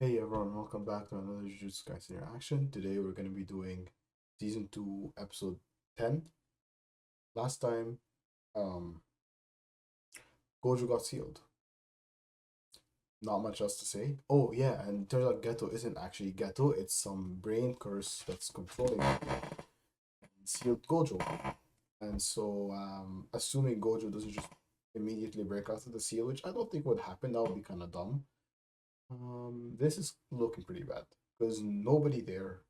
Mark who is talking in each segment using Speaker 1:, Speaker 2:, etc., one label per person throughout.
Speaker 1: Hey everyone, welcome back to another Jujutsu Kaisen reaction. Today we're going to be doing season 2, episode 10. Last time, um, Gojo got sealed. Not much else to say. Oh yeah, and it turns out Geto isn't actually Geto, it's some brain curse that's controlling him and sealed Gojo. And so, assuming Gojo doesn't just immediately break out of the seal, which I don't think would happen, that would be kind of dumb. This is looking pretty bad because nobody there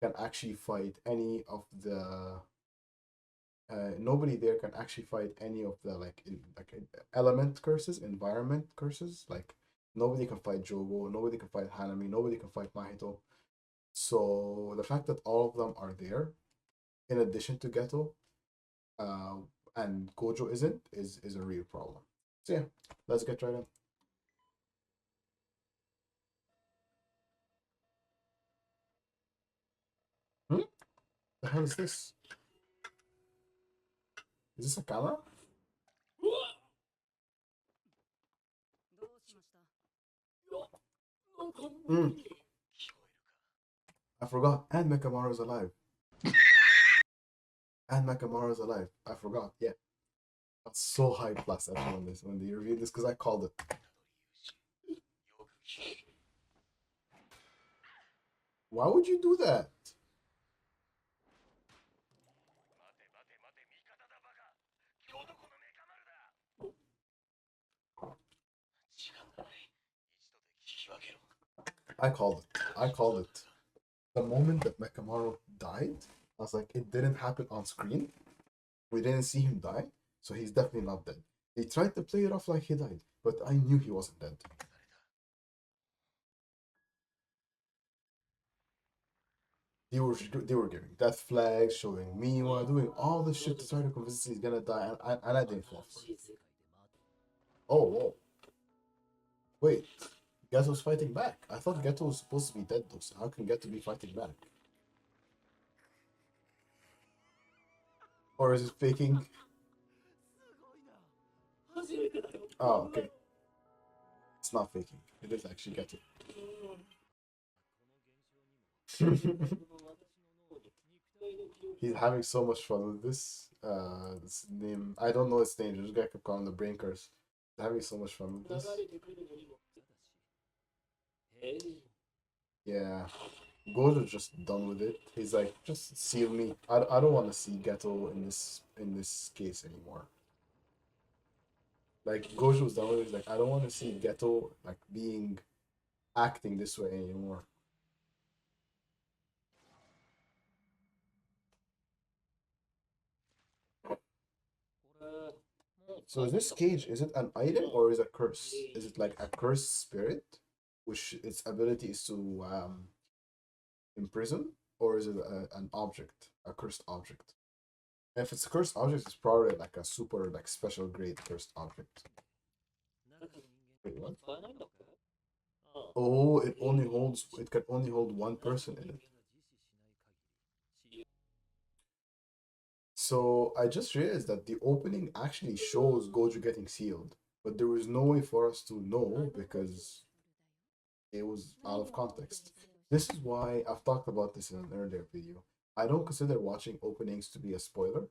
Speaker 1: can actually fight any of the nobody there can actually fight any of the element curses, environment curses. Like nobody can fight Jogo, nobody can fight Hanami, nobody can fight Mahito. So the fact that all of them are there, in addition to Geto, uh, and Gojo isn't, is a real problem. So yeah, let's get right in. Hmm? The hell is this? Is this a camera? Mm, I forgot. And Mechamaru is alive. And Mechamaru is alive. I forgot. Yeah. Got so hyped last episode on this when they reviewed this because I called it. Why would you do that? I called it. I called it. The moment that Mechamaru died, I was like, it didn't happen on screen. We didn't see him die, so he's definitely not dead. They tried to play it off like he died, but I knew he wasn't dead. They were giving death flags, showing Miwa, doing all this shit to try to convince he's gonna die, and I didn't fall for it. Oh, whoa. Wait, Geto's fighting back. I thought Geto was supposed to be dead though, so how can Geto be fighting back? Or is it faking? Oh, okay. It's not faking. It is actually Geto. He's having so much fun with this. This name, I don't know its name. This guy kept calling the brain curse. He's having so much fun with this. Yeah, Gojo's just done with it. He's like, just seal me. I don't want to see Geto in this case anymore. Like Gojo's done with it. He's like, I don't want to see Geto like being acting this way anymore. So is this cage, is it an item or is it a curse? Is it like a cursed spirit, which its ability is to imprison, or is it an object, a cursed object? If it's a cursed object, it's probably like a super like special grade cursed object. Wait, what? Oh, it can only hold one person in it. So I just realized that the opening actually shows Gojo getting sealed, but there was no way for us to know because it was out of context. This is why I've talked about this in an earlier video. I don't consider watching openings to be a spoiler.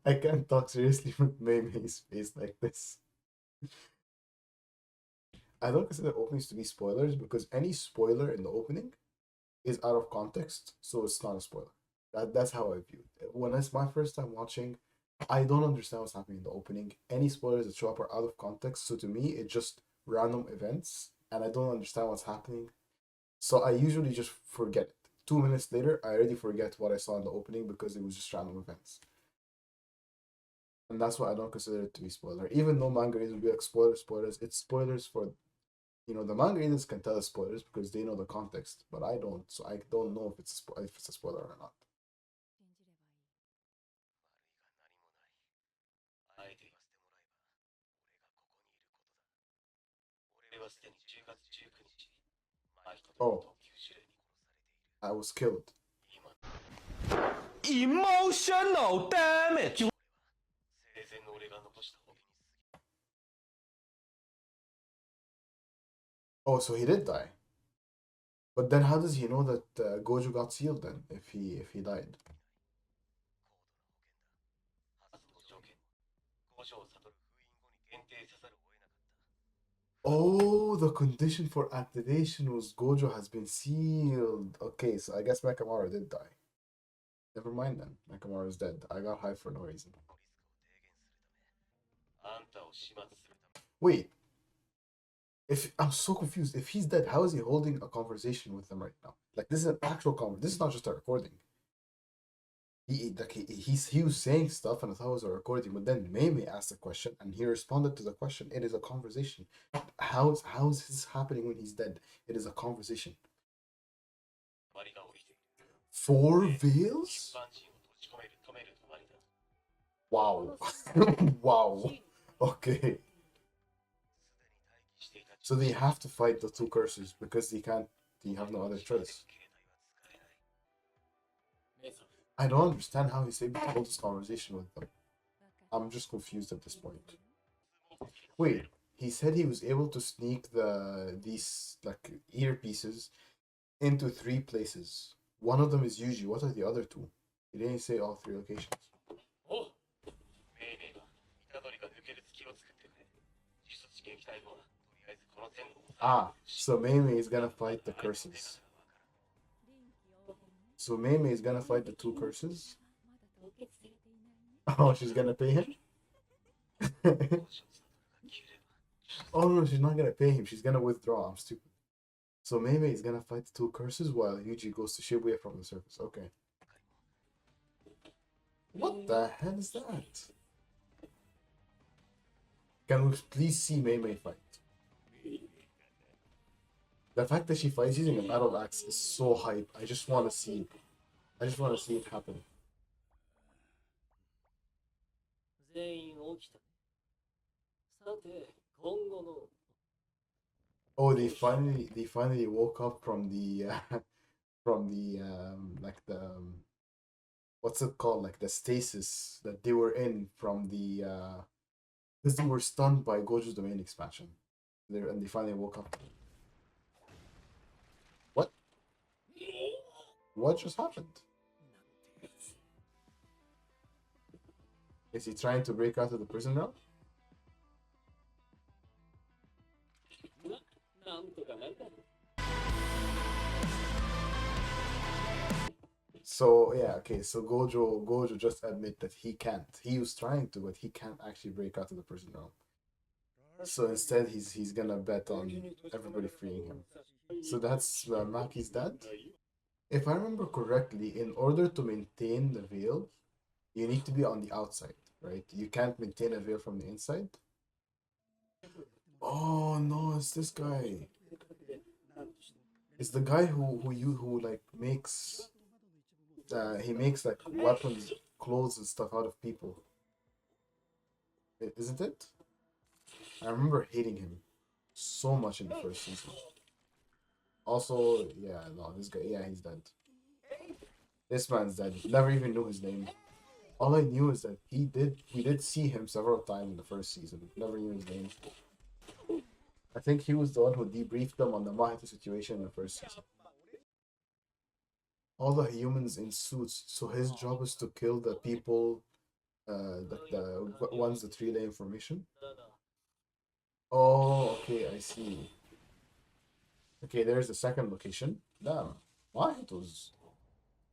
Speaker 1: I can't talk seriously with Maymay's face like this. I don't consider openings to be spoilers because any spoiler in the opening is out of context, so it's not a spoiler. That's how I view it. When it's my first time watching, I don't understand what's happening in the opening. Any spoilers that show up are out of context, so to me, it's just random events, and I don't understand what's happening. So I usually just forget it. 2 minutes later, I already forget what I saw in the opening because it was just random events. And that's why I don't consider it to be spoiler. Even though manga readers will be like spoilers, it's spoilers for the manga readers can tell us spoilers because they know the context, but I don't, so I don't know if it's a spoiler or not. Oh, I was killed.
Speaker 2: Emotional damage.
Speaker 1: Oh, so he did die. But then how does he know that Gojo got sealed then if he died? Oh, the condition for activation was Gojo has been sealed. Okay, so I guess Mechamaru did die. Never mind then. Mechamaru is dead. I got high for no reason. Wait, if I'm so confused, if he's dead, how is he holding a conversation with them right now? Like this is an actual conversation. This is not just a recording. He was saying stuff and I thought it was a recording, but then Mei asked a question and he responded to the question. It is a conversation. How is this happening when he's dead? It is a conversation. 4 veils? Wow. Wow. Okay. So they have to fight the two curses because they have no other choice. I don't understand how he's able to hold this conversation with them. I'm just confused at this point. Wait, he said he was able to sneak these like earpieces into 3 places. One of them is Yuji. What are the other two? He didn't say all 3 locations. Ah, so Mei is gonna fight the curses. So Mei is gonna fight the 2 curses. Oh, she's gonna pay him? Oh no, she's not gonna pay him. She's gonna withdraw. I'm stupid. So Mei is gonna fight the 2 curses while Yuji goes to Shibuya from the surface. Okay. What the hell is that? Can we please see Mei fight? The fact that she fights using a battle axe is so hype. I just want to see it. I just want to see it happen. Oh, they finally woke up from the from the like the what's it called, like the stasis that they were in from the because they were stunned by Gojo's domain expansion. There and they finally woke up. What? What just happened? Is he trying to break out of the prison realm? So yeah, okay. So Gojo just admit that he can't. He was trying to, but he can't actually break out of the prison realm. So instead, he's gonna bet on everybody freeing him. So that's Maki's dad. If I remember correctly, in order to maintain the veil, you need to be on the outside, right? You can't maintain a veil from the inside. Oh no, it's this guy. It's the guy who like makes he makes like weapons, clothes, and stuff out of people. Isn't it? I remember hating him so much in the first season. Also, yeah, no, this guy, yeah, he's dead. This man's dead. Never even knew his name. All I knew is that we did see him several times in the first season. Never knew his name. I think he was the one who debriefed them on the Mahito situation in the first season. All the humans in suits, so his job is to kill the people, the ones that relay information. Oh, okay, I see. Okay, there's the second location. Damn, Mahito's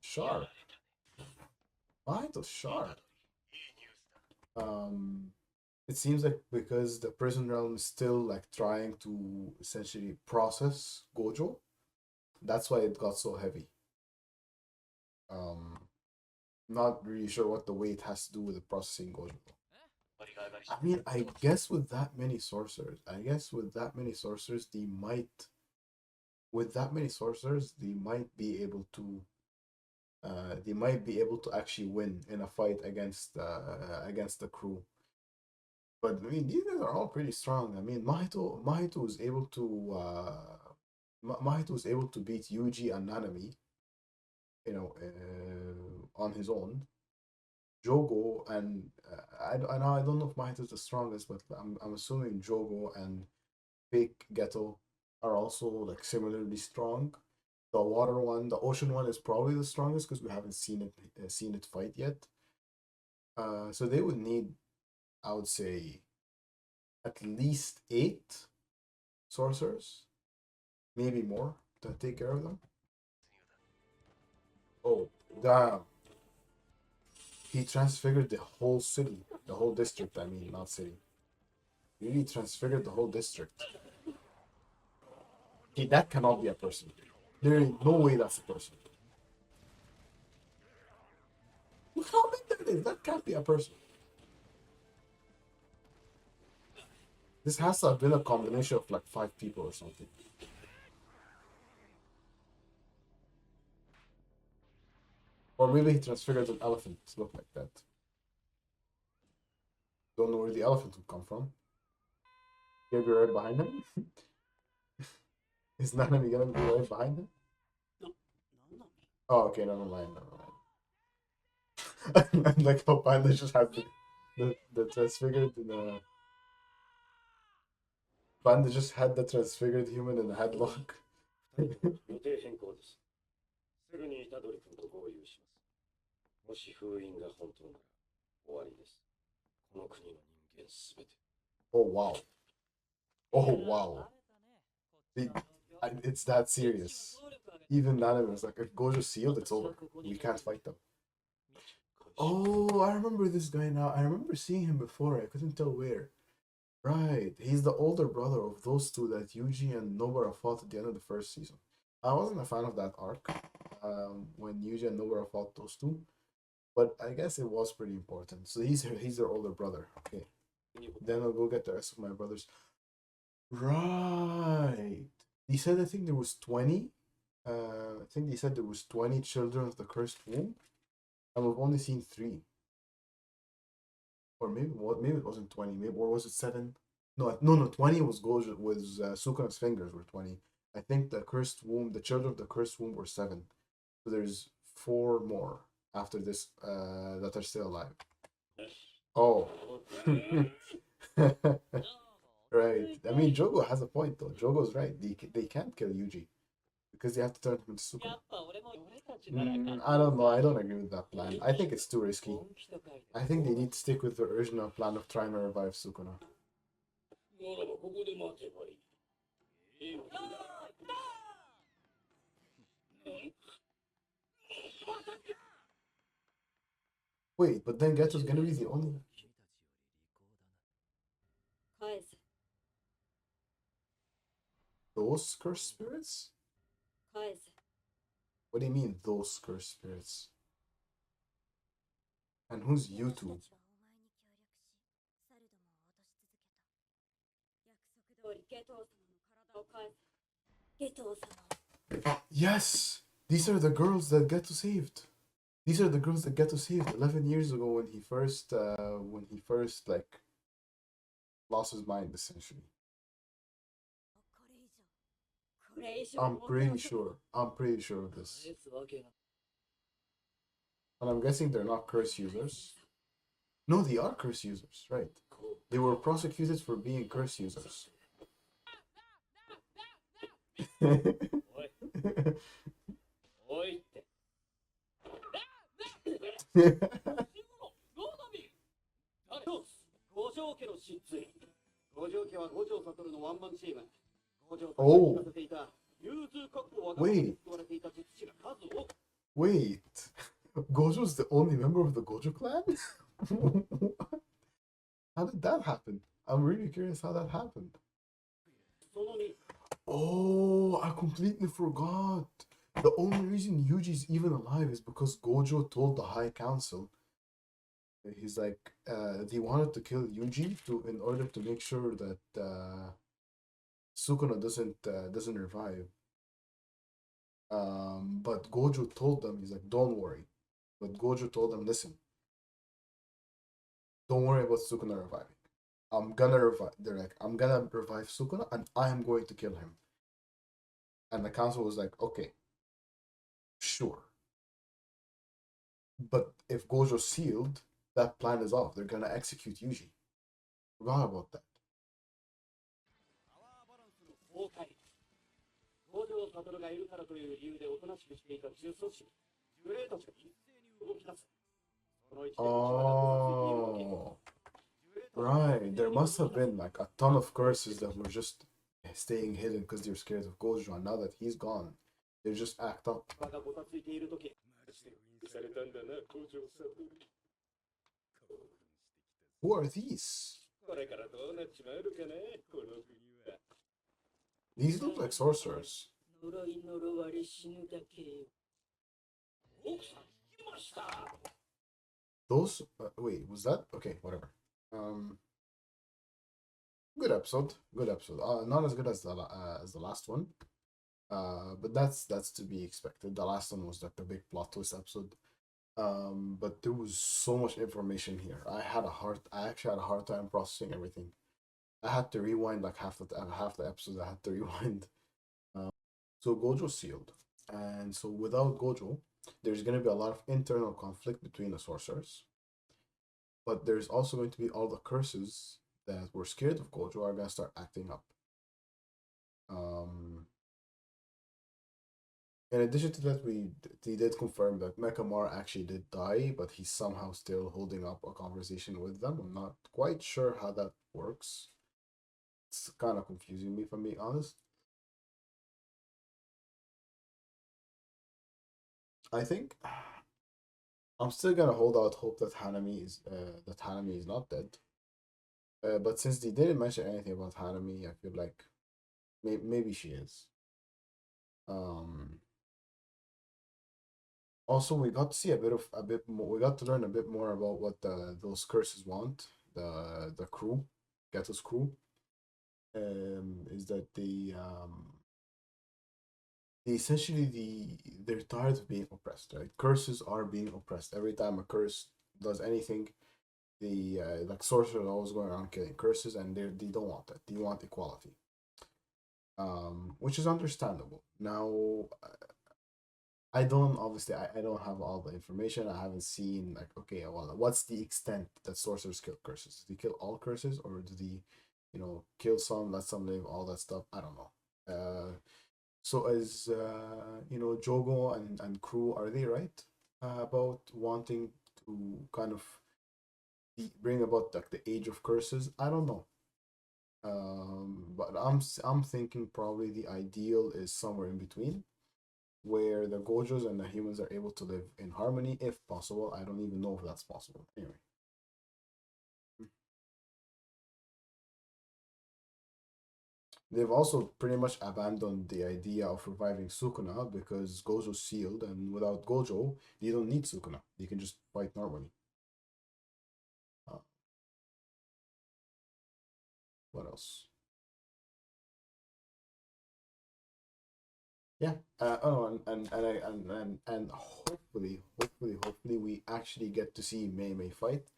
Speaker 1: sharp. Mahito's sharp. Um, it seems like because the prison realm is still like trying to essentially process Gojo, that's why it got so heavy. Um, not really sure what the weight has to do with the processing Gojo. I mean, I guess with that many sorcerers, they might be able to actually win in a fight against the crew. But I mean, these guys are all pretty strong. I mean, Mahito was able to Mahito was able to beat Yuji and Nanami, on his own. Jogo and I don't know if Mahito is the strongest, but I'm assuming Jogo and Fake Ghetto are also like similarly strong. The water one, the ocean one is probably the strongest because we haven't seen it fight yet. So they would need, I would say, at least 8 sorcerers, maybe more, to take care of them. Oh, damn. He transfigured the whole city, the whole district, I mean, not city. He really transfigured the whole district. Okay, that cannot be a person. There is no way that's a person. Look how big that is. That can't be a person. This has to have been a combination of like 5 people or something. Or maybe he transfigured an elephant to look like that. Don't know where the elephant would come from. Maybe right behind him. Is Nanami gonna be right behind him? Oh, okay, never mind, never mind. Like how Panda just has the transfigured in a... Panda just had the transfigured human in a headlock.
Speaker 3: 予定変更です。すぐに虎杖君と合流します。もし封印が本当なら終わりです。この国の人間すべて。
Speaker 1: Oh wow. Oh wow. It's that serious. Even Nanami was like, if Gojo's sealed, it's over. We can't fight them. Oh, I remember this guy now. I remember seeing him before. I couldn't tell where. Right. He's the older brother of those two that Yuji and Nobara fought at the end of the first season. I wasn't a fan of that arc when Yuji and Nobara fought those two. But I guess it was pretty important. So he's their older brother. Okay. Then I'll go get the rest of my brothers. Right. He said I think there was 20. I think they said there was 20 children of the cursed womb. And we've only seen 3. Or maybe it wasn't 20, maybe, or was it 7? No, 20 was Gojo, was Sukuna's fingers were 20. I think the cursed womb, the children of the cursed womb were 7. So there's 4 more after this that are still alive. Oh. Right. I mean, Jogo has a point though. Jogo's right. They can't kill Yuji because they have to turn him into Sukuna. I don't know. I don't agree with that plan. I think it's too risky. I think they need to stick with the original plan of trying to revive Sukuna. Wait, but then Geto's gonna be the only... Those cursed spirits? What do you mean, those cursed spirits? And who's you two? Yes! These are the girls that Geto saved. These are the girls that Geto saved 11 years ago when he first like lost his mind essentially. I'm pretty sure of this. And I'm guessing they're not curse users. No, they are curse users, right? They were prosecuted for being curse users. Oh. Wait. Gojo's the only member of the Gojo clan? How did that happen? I'm really curious how that happened. Oh, I completely forgot. The only reason Yuji's even alive is because Gojo told the High Council. He's like, they wanted to kill Yuji in order to make sure that Sukuna doesn't revive. But Gojo told them, he's like, don't worry. But Gojo told them, listen, don't worry about Sukuna reviving. I'm gonna revive. They're like, I'm gonna revive Sukuna, and I am going to kill him. And the council was like, okay, sure. But if Gojo's sealed, that plan is off. They're gonna execute Yuji. Forgot about that.
Speaker 3: 城悟がいるからという理由でおとなしくしていた呪詛師、呪霊たちが一斉に動き出す。その一点に島田子がついているわけ。
Speaker 1: Oh, right. There must have been like a ton of curses that were just staying hidden because they're scared of Gojo, and now that he's gone, they just act up.
Speaker 3: 馬がごたついているとき、マジで封印されたんだな、五条悟。
Speaker 1: Who are these?
Speaker 3: これからどうなっちまうのかね、この国は。
Speaker 1: These look like sorcerers.
Speaker 3: 呪い呪われ死ぬだけ。奥さん聞きました。
Speaker 1: Those wait, was that okay? Whatever. Good episode. Good episode. Not as good as the last one. But that's to be expected. The last one was like the big plot twist episode. But there was so much information here. I actually had a hard time processing everything. I had to rewind like half the episode. I had to rewind. So Gojo sealed, and so without Gojo, there's going to be a lot of internal conflict between the sorcerers. But there's also going to be all the curses that were scared of Gojo are going to start acting up. In addition to that, they did confirm that Mechamaru actually did die, but he's somehow still holding up a conversation with them. I'm not quite sure how that works. It's kind of confusing me, if I'm being honest. I think I'm still gonna hold out hope that Hanami is not dead. But since they didn't mention anything about Hanami, I feel like maybe she is. Also, we got to see a bit more. We got to learn a bit more about what those curses want. The crew, Geto's crew, is that they they're tired of being oppressed. Right, curses are being oppressed. Every time a curse does anything, the like sorcerers are always going around killing curses, and they don't want that. They want equality. Which is understandable. Now, I don't have all the information. I haven't seen like, okay, well, what's the extent that sorcerers kill curses? Do they kill all curses, or do they, kill some, let some live, all that stuff? I don't know. So as Jogo and crew, are they right about wanting to kind of bring about like the age of curses? I don't know. But I'm thinking probably the ideal is somewhere in between, where the Gojos and the humans are able to live in harmony, if possible. I don't even know if that's possible. Anyway. They've also pretty much abandoned the idea of reviving Sukuna because Gojo's sealed, and without Gojo, you don't need Sukuna. You can just fight normally. What else? Yeah. And hopefully we actually get to see Mei Mei fight.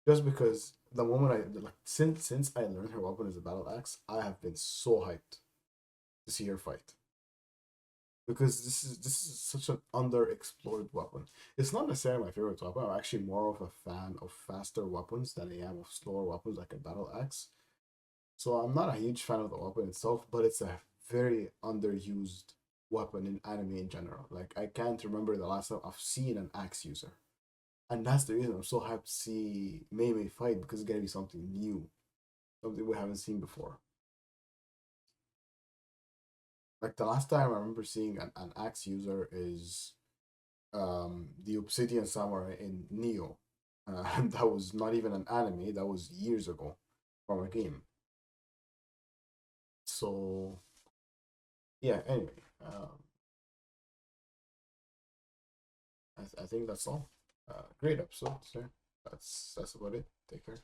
Speaker 1: Just because the moment since I learned her weapon is a battle axe, I have been so hyped to see her fight. Because this is such an underexplored weapon. It's not necessarily my favorite weapon. I'm actually more of a fan of faster weapons than I am of slower weapons like a battle axe. So I'm not a huge fan of the weapon itself, but it's a very underused weapon in anime in general. Like, I can't remember the last time I've seen an axe user. And that's the reason I'm so hyped to see Mei Mei fight, because it's gonna be something new. Something we haven't seen before. Like, the last time I remember seeing an axe user is the Obsidian Samurai in Neo. And that was not even an anime, that was years ago from a game. So, yeah, anyway. I think that's all. Great episode, sir. That's about it. Take care.